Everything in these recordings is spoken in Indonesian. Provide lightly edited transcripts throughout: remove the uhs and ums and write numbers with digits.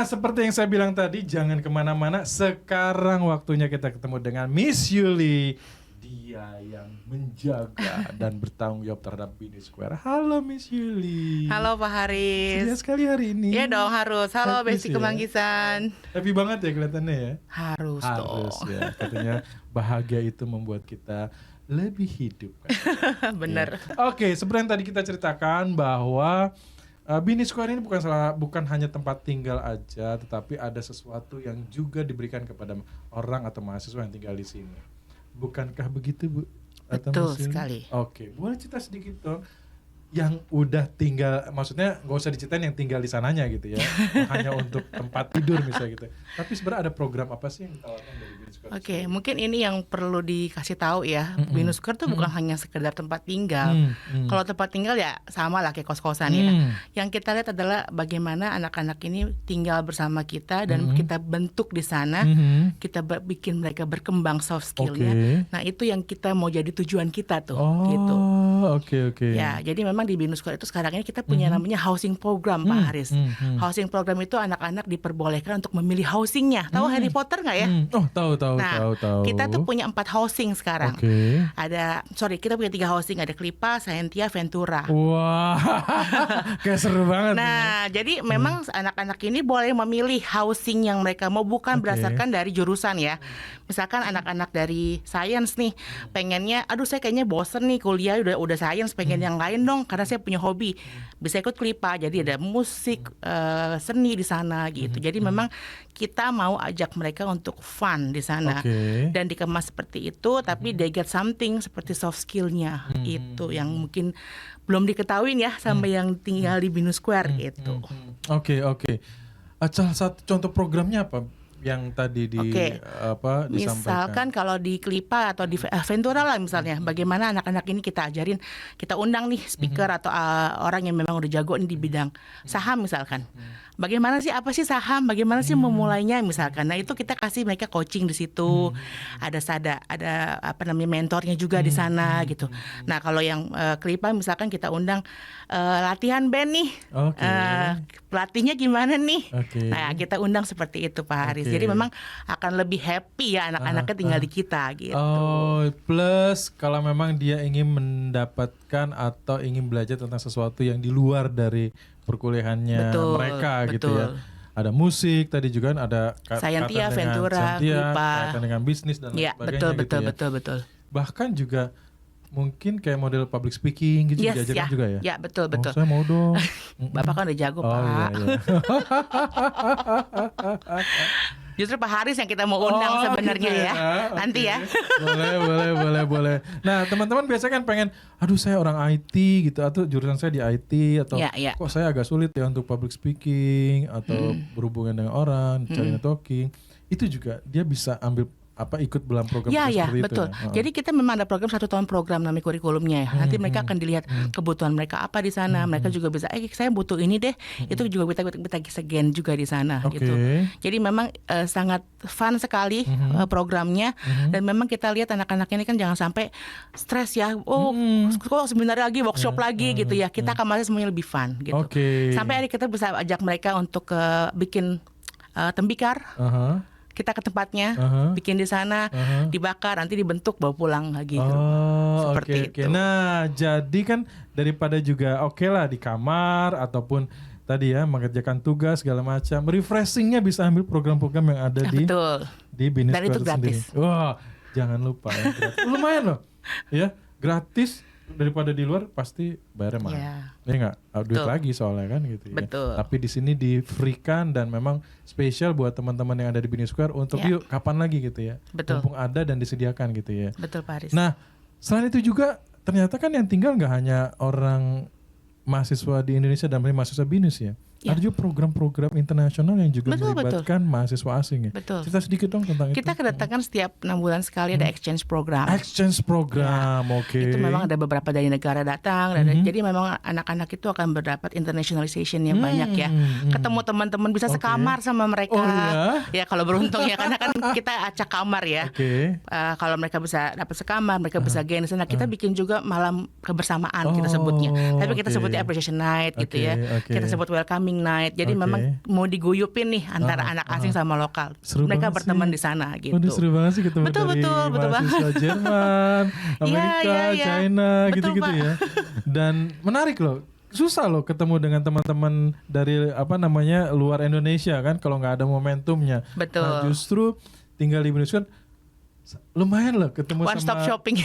seperti yang saya bilang tadi, jangan kemana-mana. Sekarang waktunya kita ketemu dengan Miss Yuli. Dia yang menjaga dan bertanggung jawab terhadap Bini Square. Halo Miss Yuli. Halo Pak Haris. Ceria sekali hari ini. Iya dong harus. Halo Happy Besti ya. Kemanggisan. Happy banget ya kelihatannya ya. Harus Harus dong. ya. Katanya bahagia itu membuat kita lebih hidup. Kan? Bener. Ya. Oke, seperti yang tadi kita ceritakan bahwa Bini Square ini bukan hanya tempat tinggal aja, tetapi ada sesuatu yang juga diberikan kepada orang atau mahasiswa yang tinggal di sini. Bukankah begitu, Bu? Betul sekali. Oke, boleh cerita sedikit dong. Yang udah tinggal, maksudnya nggak usah diceritain yang tinggal di sananya gitu ya, hanya untuk tempat tidur misalnya gitu. Tapi sebenarnya ada program apa sih yang ditawarkan dari Bini Square? Oke, mungkin ini yang perlu dikasih tahu ya. Bini Square tuh bukan hanya sekedar tempat tinggal. Kalau tempat tinggal ya sama lah kayak kos-kosan ya. Yang kita lihat adalah bagaimana anak-anak ini tinggal bersama kita dan kita bentuk di sana. Kita bikin mereka berkembang soft skillnya. Nah itu yang kita mau jadi tujuan kita tuh. Gitu. Oke. Ya, jadi memang di Bini Square itu sekarang ini kita punya namanya housing program, Pak Haris. Housing program itu anak-anak diperbolehkan untuk memilih housingnya. Tahu Harry Potter nggak ya? Oh, tahu. Nah, kita tuh punya 4 housing sekarang. Kita punya 3 housing, ada Clipa, Scientia, Ventura. Wah, kayak seru banget. Nah, jadi memang anak-anak ini boleh memilih housing yang mereka mau, bukan berdasarkan dari jurusan ya. Misalkan anak-anak dari science nih, pengennya, aduh saya kayaknya bosen nih kuliah udah science, pengen yang lain dong karena saya punya hobi. Bisa ikut Clipa, jadi ada musik, seni di sana gitu. Jadi memang kita mau ajak mereka untuk fun di sana dan dikemas seperti itu, tapi they get something seperti soft skillnya itu yang mungkin belum diketahuin ya sama yang tinggal di Bini Square gitu. Oke. Salah satu contoh programnya apa yang tadi disampaikan? Misalkan kalau di Clipa atau di Ventura lah misalnya, bagaimana anak-anak ini kita ajarin, kita undang nih speaker atau orang yang memang udah jago nih di bidang saham misalkan. Bagaimana sih, apa sih saham? Bagaimana sih memulainya misalkan? Nah itu kita kasih mereka coaching di situ. Ada apa namanya mentornya juga di sana gitu. Nah kalau yang Clipa misalkan kita undang latihan band nih. Pelatihnya gimana nih? Nah kita undang seperti itu Pak Haris. Jadi memang akan lebih happy ya anak-anaknya tinggal di kita gitu. Plus kalau memang dia ingin mendapatkan atau ingin belajar tentang sesuatu yang di luar dari perkuliahannya mereka gitu ya. Ada musik tadi juga kan, ada Scientia, Ventura, Clipa, kaitan dengan bisnis dan lain sebagainya betul. Bahkan juga mungkin kayak model public speaking gitu diajarkan juga ya? Ya betul. Saya mau dong. Bapak kan udah jago Pak. Iya. Justru Pak Haris yang kita mau undang sebenarnya gitu ya. Nanti ya. Boleh. Nah teman-teman biasanya kan pengen, aduh saya orang IT gitu, atau jurusan saya di IT, atau kok saya agak sulit ya untuk public speaking atau berhubungan dengan orang, cari networking. Itu juga dia bisa ikut dalam program seperti betul. itu ya? Jadi kita memang ada program 1 tahun program namanya kurikulumnya ya. Nanti mereka akan dilihat kebutuhan mereka apa di sana. Mereka juga bisa, saya butuh ini deh. Itu juga kita segen juga di sana gitu. Jadi memang sangat fun sekali programnya. Dan memang kita lihat anak-anak ini kan jangan sampai stres ya. Kok seminar lagi, workshop lagi gitu ya. Kita akan masih semuanya lebih fun gitu. Sampai hari kita bisa ajak mereka untuk bikin tembikar. Kita ke tempatnya, bikin di sana, dibakar, nanti dibentuk, bawa pulang lagi. Seperti itu. Nah, jadi kan daripada juga lah di kamar ataupun tadi ya mengerjakan tugas segala macam, refreshingnya bisa ambil program-program yang ada di Bini Square itu sendiri. Wah, jangan lupa ya, gratis. Lumayan loh, ya gratis. Daripada di luar pasti bayarnya mahal. Ya enggak, duit lagi soalnya kan gitu ya. Tapi di sini di free-kan dan memang spesial buat teman-teman yang ada di Bini Square untuk yuk kapan lagi gitu ya. Mumpung ada dan disediakan gitu ya. Betul Pak Haris. Nah, selain itu juga ternyata kan yang tinggal enggak hanya orang mahasiswa di Indonesia dan mahasiswa BINUS ya. Ada juga program-program internasional yang juga melibatkan mahasiswa asing ya. Cerita sedikit dong tentang kita itu. kedatangan setiap 6 bulan sekali ada exchange program. Exchange program, Itu memang ada beberapa dari negara datang. Jadi memang anak-anak itu akan berdapat internationalization yang banyak ya. Ketemu teman-teman, bisa sekamar sama mereka. Ya kalau beruntung ya, karena kan kita acak kamar ya. Kalau mereka bisa dapat sekamar, mereka bisa gain di sana. Kita bikin juga malam kebersamaan kita sebutnya. Tapi kita sebutnya appreciation night gitu ya. Kita sebut welcoming swimming night. Jadi memang mau diguyupin nih antara anak asing sama lokal. Seru mereka berteman di sana gitu. Seru banget sih ketemu dari mahasiswa Jerman, Amerika, China, gitu-gitu ya. Dan menarik loh. Susah loh ketemu dengan teman-teman dari luar Indonesia kan kalau nggak ada momentumnya. Betul. Nah, justru tinggal di Indonesia kan lumayan loh ketemu one stop shopping.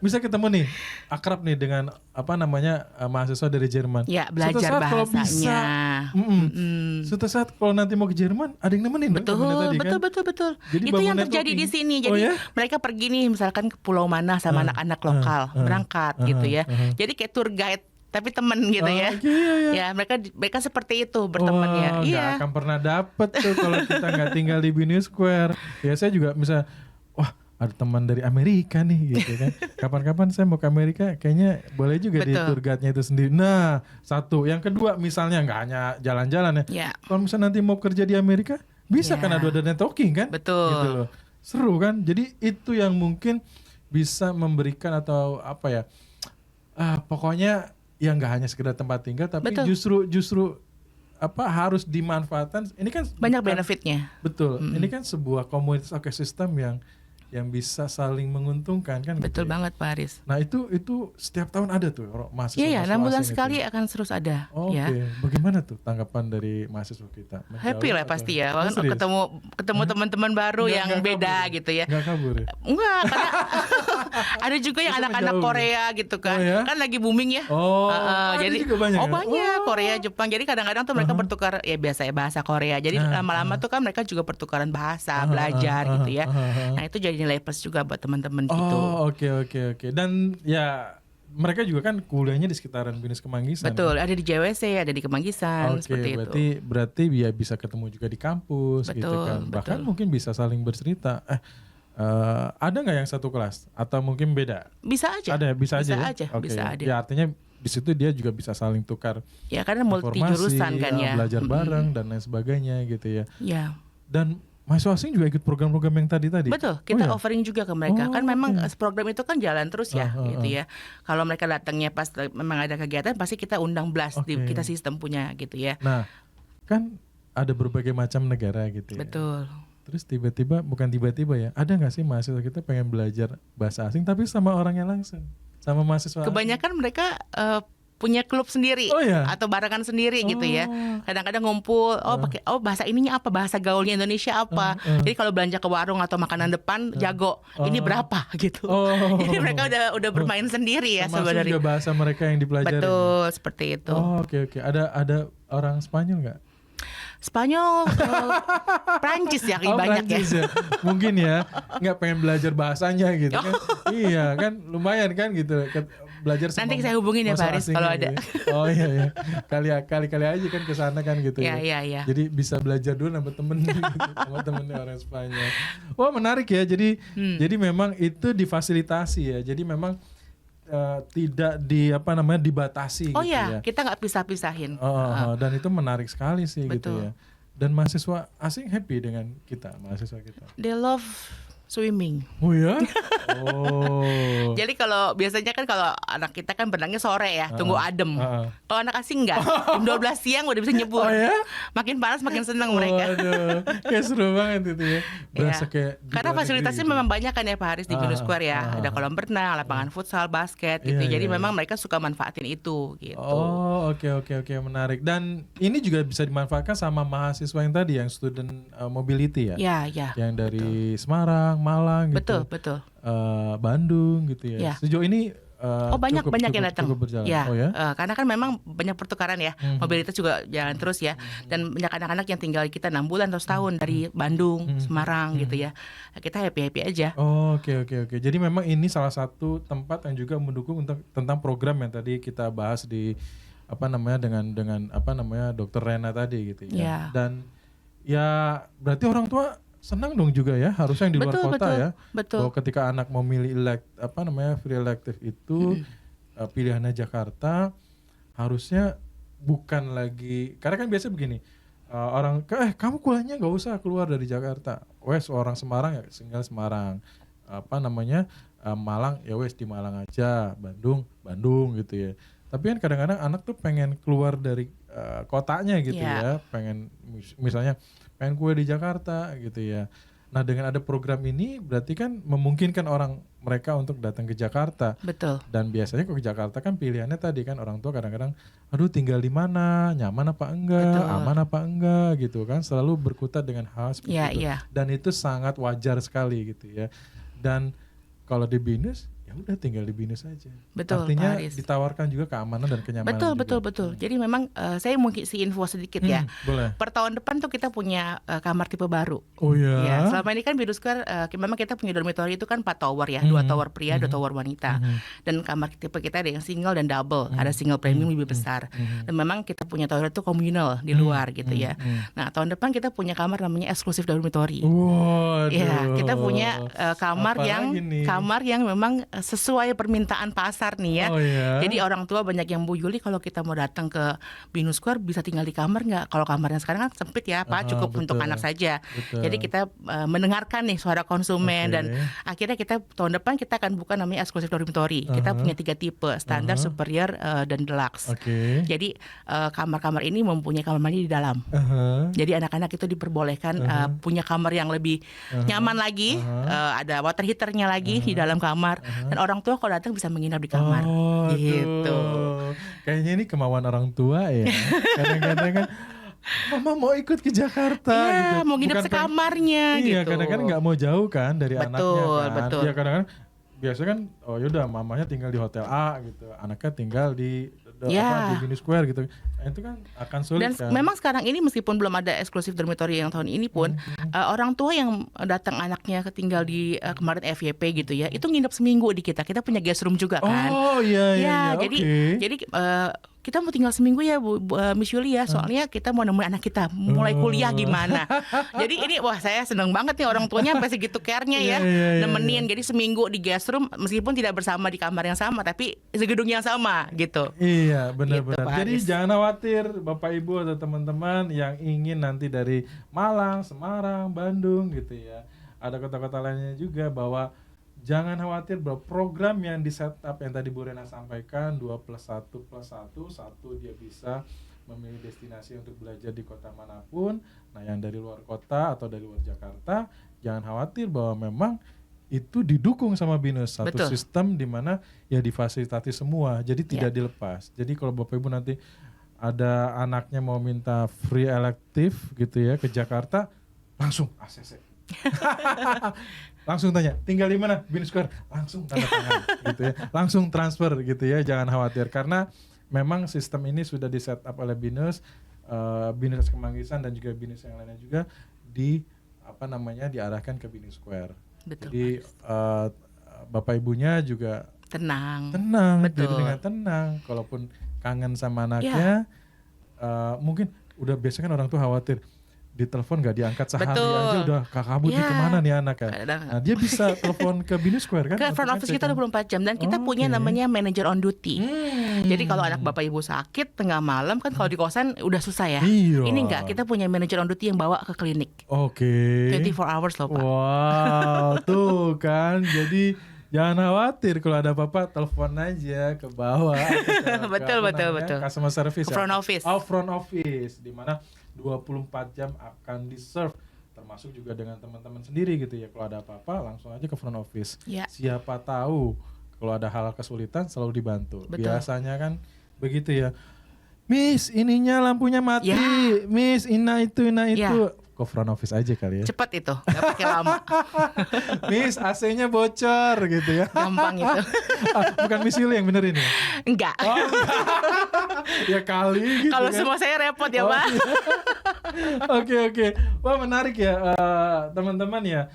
Bisa ketemu nih akrab nih dengan mahasiswa dari Jerman. Ya, belajar bahasanya. Suatu saat kalau nanti mau ke Jerman ada yang nemenin. Betul. Jadi itu yang terjadi di sini. Jadi mereka pergi nih misalkan ke pulau mana sama anak-anak lokal berangkat gitu ya. Jadi kayak tour guide tapi temen gitu ya. Ya mereka seperti itu berteman ya. Nggak akan pernah dapet tuh kalau kita nggak tinggal di Binus Square. Ya saya juga bisa, wah ada teman dari Amerika nih gitu kan. Kapan-kapan saya mau ke Amerika, kayaknya boleh juga di tour guide-nya itu sendiri. Nah, satu. Yang kedua misalnya nggak hanya jalan-jalan ya. Kalau misalnya nanti mau kerja di Amerika, bisa kan ada networking kan? Betul. Gitu loh. Seru kan? Jadi itu yang mungkin bisa memberikan atau pokoknya ya nggak hanya sekedar tempat tinggal, tapi justru harus dimanfaatkan. Ini kan banyak benefitnya. Betul. Ini kan sebuah komunitas ekosistem yang bisa saling menguntungkan kan. Betul gitu banget Pak Haris. Nah itu setiap tahun ada tuh mahasiswa. Iya, 6 bulan sekali akan terus ada. Oke. Bagaimana tuh tanggapan dari mahasiswa kita? Happy lah pasti ya. Ketemu teman-teman baru yang beda gitu ya. Nggak kabur ya? Enggak, karena ada juga yang anak-anak Korea gitu kan. Kan lagi booming ya. Jadi juga banyak. Banyak Korea, Jepang. Jadi kadang-kadang tuh mereka bertukar ya biasa ya bahasa Korea. Jadi lama-lama tuh kan mereka juga pertukaran bahasa, belajar gitu ya. Nah itu jadi nilai plus juga buat teman-teman gitu. Oke. Dan ya mereka juga kan kuliahnya di sekitaran Binus Kemanggisan. Betul, ada di JWC, ada di Kemanggisan seperti itu. Berarti ya bisa ketemu juga di kampus gitu kan. Bahkan mungkin bisa saling bercerita. Ada nggak yang satu kelas atau mungkin beda? Bisa aja. Ada, bisa aja. Bisa aja. Ya artinya di situ dia juga bisa saling tukar. Ya karena multi jurusan kan ya. Belajar bareng dan lain sebagainya gitu ya. Ya. Dan mahasiswa asing juga ikut program-program yang tadi. Betul, kita offering juga ke mereka. Kan memang program itu kan jalan terus ya, gitu ya. Kalau mereka datangnya pas memang ada kegiatan, pasti kita undang blast di kita sistem punya gitu ya. Nah, kan ada berbagai macam negara gitu ya. Betul. Terus bukan tiba-tiba ya, ada nggak sih mahasiswa kita pengen belajar bahasa asing tapi sama orangnya langsung, sama mahasiswa kebanyakan asing? Mereka punya klub sendiri atau barengan sendiri gitu ya. Kadang-kadang ngumpul, pakai bahasa ininya apa, bahasa gaulnya Indonesia apa. Jadi kalau belanja ke warung atau makanan depan jago, ini berapa gitu. Jadi mereka udah bermain sendiri ya sebenarnya. Juga bahasa mereka yang dipelajari. Betul, seperti itu. Oke. Ada orang Spanyol nggak? Spanyol, Prancis ya banyak Prancis ya. Mungkin ya nggak pengen belajar bahasanya gitu kan. Iya kan lumayan kan gitu belajar sama. Nanti saya hubungin ya Pak Haris kalau ada. Iya. Kali aja kan ke sana kan gitu ya. Iya. Jadi bisa belajar dulu sama temen gitu, sama temennya orang Spanyol. Wah menarik ya. Jadi memang itu difasilitasi ya. Jadi memang tidak dibatasi gitu ya. Kita nggak pisah-pisahin. Dan itu menarik sekali sih. Betul. Gitu ya. Dan mahasiswa asing happy dengan mahasiswa kita. They love swimming. Oh ya? Jadi kalau biasanya kan kalau anak kita kan berenangnya sore ya, tunggu adem. Kalau anak asing enggak, jam 12 siang udah bisa nyebur. Makin panas makin senang mereka. Kayak seru banget itu ya. Berasa kayak karena fasilitasnya memang banyak kan ya Pak Haris di Binus Square ya. Ada kolam renang, lapangan futsal, basket gitu. Jadi memang mereka suka manfaatin itu gitu. Oke, menarik. Dan ini juga bisa dimanfaatkan sama mahasiswa yang tadi yang student mobility ya. Iya. Yang dari Semarang, Malang gitu. Betul. Bandung gitu ya. Sejauh ini banyak yang datang. Ya. Karena kan memang banyak pertukaran ya. Mobilitas juga jalan terus ya. Dan banyak anak-anak yang tinggal kita 6 bulan atau setahun dari Bandung, Semarang gitu ya. Kita happy aja. Oke. Jadi memang ini salah satu tempat yang juga mendukung tentang program yang tadi kita bahas di dengan Dr. Rena tadi gitu ya. Dan ya berarti orang tua senang dong juga ya, harusnya yang di luar kota ya. Betul. Bahwa ketika anak memilih free elective itu pilihannya Jakarta, harusnya bukan lagi, karena kan biasa begini, orang kamu kuliahnya nggak usah keluar dari Jakarta. Orang Semarang ya tinggal Semarang. Malang ya di Malang aja, Bandung gitu ya. Tapi kan kadang-kadang anak tuh pengen keluar dari kotanya gitu ya, pengen misalnya pengen kue di Jakarta gitu ya. Nah dengan ada program ini berarti kan memungkinkan mereka untuk datang ke Jakarta. Betul. Dan biasanya ke Jakarta kan pilihannya tadi kan orang tua kadang-kadang, aduh tinggal di mana, nyaman apa enggak, aman apa enggak gitu kan, selalu berkutat dengan hal seperti itu. Dan itu sangat wajar sekali gitu ya. Dan kalau di BINUS ya udah tinggal di BINUS aja. Betul, artinya ditawarkan juga keamanan dan kenyamanan. Betul. Jadi memang saya mungkin info sedikit ya. Boleh. Per tahun depan tuh kita punya kamar tipe baru. Oh ya. Ya, selama ini kan BINUS Square memang kita punya dormitory itu kan 4 tower ya, 2 tower pria, 2 tower wanita. Dan kamar tipe kita ada yang single dan double, ada single premium lebih besar. Dan memang kita punya toilet itu communal di luar gitu ya. Nah, tahun depan kita punya kamar namanya eksklusif dormitory. Ya, kita punya kamar yang memang sesuai permintaan pasar nih ya. Jadi orang tua banyak yang, Bu Yuli kalau kita mau datang ke BINUS Square bisa tinggal di kamar nggak? Kalau kamarnya sekarang kan sempit ya Pak, cukup untuk anak saja. Jadi kita mendengarkan nih suara konsumen dan akhirnya kita tahun depan kita akan buka namanya eksklusif dormitory. Kita punya 3 tipe, standar, superior, dan deluxe. Jadi kamar-kamar ini mempunyai kamar mandi di dalam. Jadi anak-anak itu diperbolehkan punya kamar yang lebih nyaman lagi, ada water heaternya lagi di dalam kamar. Dan orang tua kalau datang bisa menginap di kamar. Gitu. Kayaknya ini kemauan orang tua ya. Kadang-kadang kan Mama mau ikut ke Jakarta gitu. Mau nginep sekamarnya gitu. Iya, kadang-kadang nggak mau jauh kan dari anaknya kan. Betul. Iya, kadang-kadang biasanya kan yaudah mamanya tinggal di hotel A gitu, anaknya tinggal di BINUS Square gitu. Itu kan akan sulit. Dan memang sekarang ini meskipun belum ada eksklusif dormitory yang tahun ini pun orang tua yang datang anaknya tinggal di kemarin FYP gitu ya, itu nginep seminggu di kita. Kita punya guest room juga kan. Iya. Jadi kita mau tinggal seminggu ya Bu Miss Yuli ya, soalnya kita mau nemuin anak kita mulai kuliah gimana. Jadi ini saya seneng banget nih orang tuanya sampai segitu care-nya ya, nemenin. Jadi seminggu di guest room meskipun tidak bersama di kamar yang sama tapi segedung yang sama gitu. Iya, benar-benar. Gitu, jadi jangan khawatir Bapak Ibu atau teman-teman yang ingin nanti dari Malang, Semarang, Bandung gitu ya. Ada kota-kota lainnya juga, bahwa jangan khawatir bahwa program yang di setup yang tadi Bu Rena sampaikan 2+1+1 dia bisa memilih destinasi untuk belajar di kota manapun. Nah yang dari luar kota atau dari luar Jakarta, jangan khawatir bahwa memang itu didukung sama BINUS. Satu sistem di mana ya difasilitasi semua, jadi tidak dilepas. Jadi kalau Bapak Ibu nanti ada anaknya mau minta free elective gitu ya ke Jakarta, langsung ACC. Langsung tanya, tinggal di mana? BINUS Square. Langsung tanda tangan gitu ya. Langsung transfer gitu ya, jangan khawatir karena memang sistem ini sudah di set up oleh BINUS, BINUS Kemanggisan dan juga BINUS yang lainnya juga diarahkan ke BINUS Square. Betul. Jadi Bapak Ibunya juga tenang. Betul. Jadi dengan tenang. Kalaupun kangen sama anaknya, mungkin udah biasa kan orang tuh khawatir ditelepon gak diangkat sehari aja udah kabur nih kemana nih anaknya. Nah dia bisa telepon ke BINUS Square kan? Ke front office kita 24 jam dan kita punya namanya manager on duty. Jadi kalau anak Bapak Ibu sakit tengah malam kan kalau di kosan udah susah ya. Ini enggak, kita punya manager on duty yang bawa ke klinik. 24 hours loh Pak. Wow, tuh kan. Jadi jangan khawatir kalau ada apa-apa telepon aja ke bawah. Betul. Customer service front office. Front office di mana 24 jam akan di-serve, termasuk juga dengan teman-teman sendiri gitu ya. Kalau ada apa-apa langsung aja ke front office. Siapa tahu kalau ada hal kesulitan selalu dibantu. Biasanya kan begitu ya. Miss, ininya lampunya mati. Miss, itu. Ke front office aja kali ya. Cepat itu, gak pakai lama. Miss, AC-nya bocor gitu ya. Gampang itu. Bukan Miss Yuli yang bener ini? Enggak. Ya kali gitu. Kalau kan. semua saya repot ya Pak. Oke. Wah menarik ya teman-teman ya.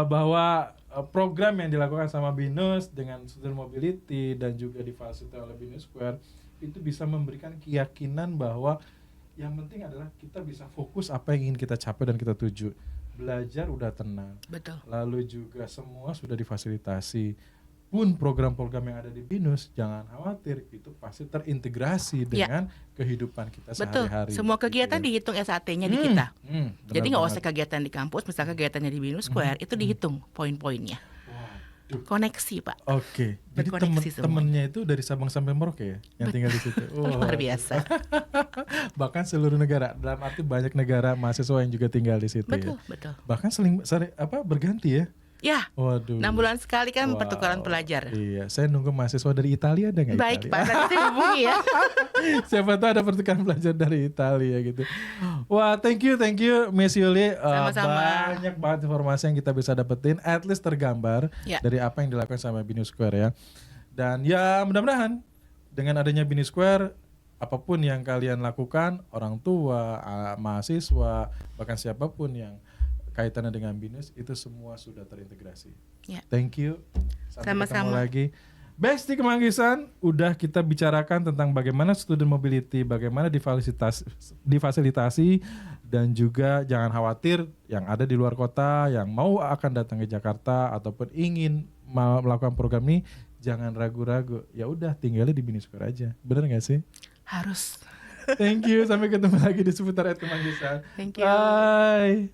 Bahwa program yang dilakukan sama BINUS dengan student mobility dan juga difasilitasi oleh BINUS Square itu bisa memberikan keyakinan bahwa yang penting adalah kita bisa fokus apa yang ingin kita capai dan kita tuju. Belajar udah tenang. Betul. Lalu juga semua sudah difasilitasi. Pun program-program yang ada di BINUS, jangan khawatir, itu pasti terintegrasi dengan kehidupan kita sehari-hari. Semua kegiatan dihitung SAT-nya di kita. Jadi nggak usah kegiatan di kampus, misalnya kegiatannya di BINUS Square, itu dihitung poin-poinnya. koneksi Pak. Oke. Jadi temennya itu dari Sabang sampai Merauke ya yang tinggal di situ. Luar biasa. Bahkan seluruh negara, dalam arti banyak negara mahasiswa yang juga tinggal di situ. Betul, ya. betul. Bahkan berganti ya. Ya, waduh. 6 bulan sekali kan pertukaran pelajar. Iya, saya nunggu mahasiswa dari Italia ada nggak? Baik Pak, nanti saya hubungi ya. Siapa tahu ada pertukaran pelajar dari Italia gitu. Wah, thank you Miss Yuli. Sama-sama. Banyak banget informasi yang kita bisa dapetin, at least tergambar dari apa yang dilakukan sama Binus Square ya. Dan ya mudah-mudahan dengan adanya Binus Square, apapun yang kalian lakukan, orang tua, mahasiswa, bahkan siapapun yang kaitannya dengan Binus itu semua sudah terintegrasi. Ya. Thank you. Sampai ketemu lagi. Besti Kemanggisan, udah kita bicarakan tentang bagaimana student mobility, bagaimana difasilitasi, dan juga jangan khawatir yang ada di luar kota, yang mau akan datang ke Jakarta ataupun ingin melakukan program ini, jangan ragu-ragu. Ya udah, tinggalnya di Binus Square aja. Bener nggak sih? Harus. Thank you. Sampai ketemu lagi di seputar Kemanggisan. Thank you. Bye.